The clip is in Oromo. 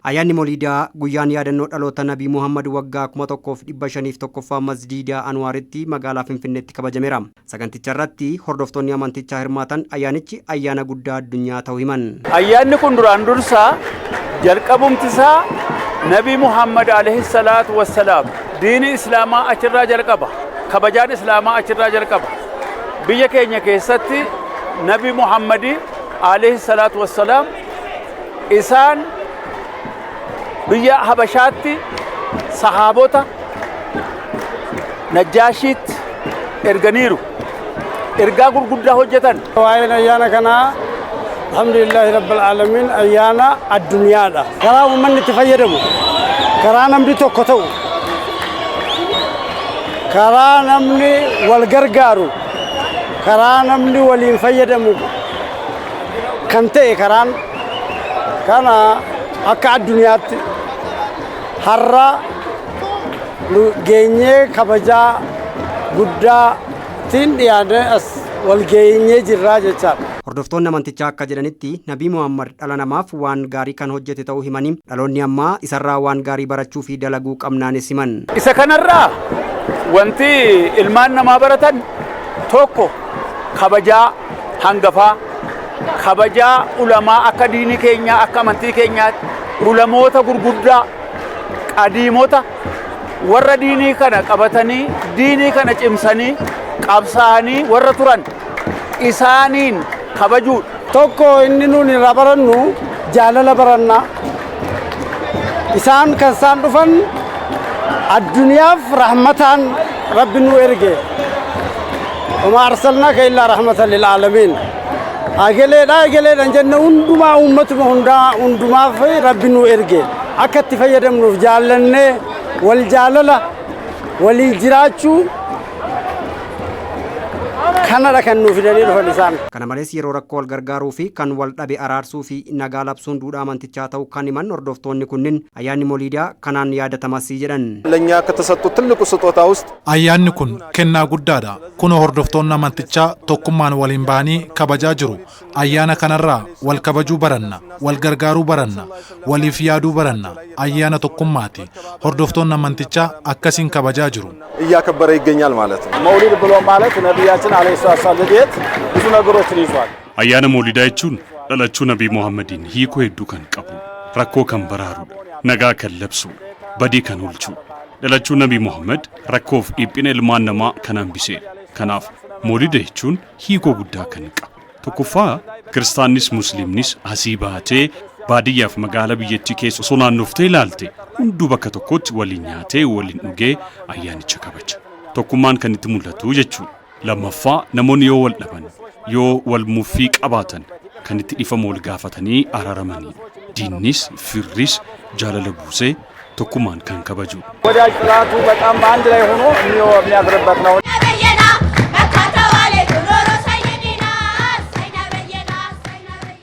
Ayyaanni Moliidaa guyyaan yaadannoo dhaloota Nabii Muhammad waggaa 1551 Masjiida Anwaaritti magaalaa Finfinneetti kabajameera. Saganticha irratti hordoftoonni amantichaa hirmaatan ayyaanichi ayyaana guddaa addunyaa ta'uu himan. Ayyaanni kun duraan dursaa jalqabumti isaa Nabii Muhammad alayhi salaatu wassalaam diini Islaamaa achirraa jalqaba. Kabajaan Islaamaa achirraa jalqaba. Biyya keenya keessatti Nabii Muhammad alayhi salaatu wassalaam isaan biyya Habashaatti sahaabota Najaashiitti erganiiru. Ergaa gurguddaa hojjetan. Waa'een ayyaana kanaa alhamdulillahi rabbil aalamiin ayyaana addunyaadha. Karaa uummanni itti fayyadamu, karaa namni tokko ta'u, karaa namni wal gargaaru, karaa namni waliin fayyadamu kan ta'e karaan kana akka addunyaatti har'a geenyee kabajaa guddaatiin dhiyaanee as wal geenyee jirraa jechaadha. Hordoftoonni amantichaa akka jedhanitti Nabii Muhammad dhala namaaf waan gaarii kan hojjete ta'uu himanii dhaloonni ammaa isarraa waan gaarii barachuu fi dalaguu qabnaanis himan. Isa kanarraa wanti ilmaan namaa baratan tokko kabajaa hangafaa, kabajaa ulamaa akka diinii keenyaa akka amantii keenyaatti ulamoota gurguddaa qadiimota warra diinii kana qabatanii diinii kana cimsanii qabsaanii warra turan isaaniin kabajuu. Tokko inni nuun irraa barannu jaalala baranna. Isaan kan isaan dhufan addunyaaf rahmataan Rabbi nu erge. Wama arsalnaaka illaa rahmatan lil aalamiin. Ageleedhaan jenne hundumaa uummatuma hundumaaf Rabbi nu erge. Akka itti fayyadamnuuf jaallannee wal jaalala walii jiraachuu kanadha kan nuuf fidanii dhufan isaan. Kana malees yeroo rakkoo wal gargaaruu fi kan wal dhabe araarsuu fi nagaa labsuun duudhaa amantichaa ta'uu kan himan hordoftoonni kunniin ayyaanni Moliidaa kanaan yaadatamas jedhan. ለኛ ከተሰጡ ትልቁ ስጦታ ውስጥ ayyaanni kun kennaa guddaadha. Kun hordoftoonni amantichaa tokkummaan waliin ba'anii kabajaa jiru. Ayyaana kanarraa wal kabajuu baranna, wal gargaaruu baranna, waliif yaaduu baranna. Ayyaana tokkummaati. Hordoftoonni amantichaa akkasiin kabajaa jiru. እያከበረ ይገኛል ማለት ነው። መውሊድ ብሎ ማለት ነቢያችን አለይሂ ሰላም ልደት ብዙ ነገሮችን ይዟል። ayyaana Moliidaa jechuun dhalachuu Nabii Muhammadiin hiikoo hedduu kan qabu, rakkoo kan baraarudha, nagaa kan labsu, badii kan oolchu. Dhalachuu Nabii Muhammad rakkoof dhiphina ilmaan namaa kan hambise. Kanaaf Moliida jechuun hiikoo guddaa kan qabu. Tokkoffaa kiristaannis musliimnis asii baatee baadiyyaaf magaalaa biyyattii keessa osoo naannoftee ilaalte hunduu bakka tokkotti waliin nyaatee waliin dhugee ayyaanicha kabaja. Tokkummaan kan itti mul'atu jechuudha. Lammaffaa namoonni yoo wal dhaban yoo wal muffii qabaatan kan itti dhiifama wal gaafatanii araaramanii diinnis firris jaalala buusee tokkummaan kan kabaju. ወዳጅ ጥላቱ በጣም አንድ ላይ ሆኖ የሚያድርበት ነው።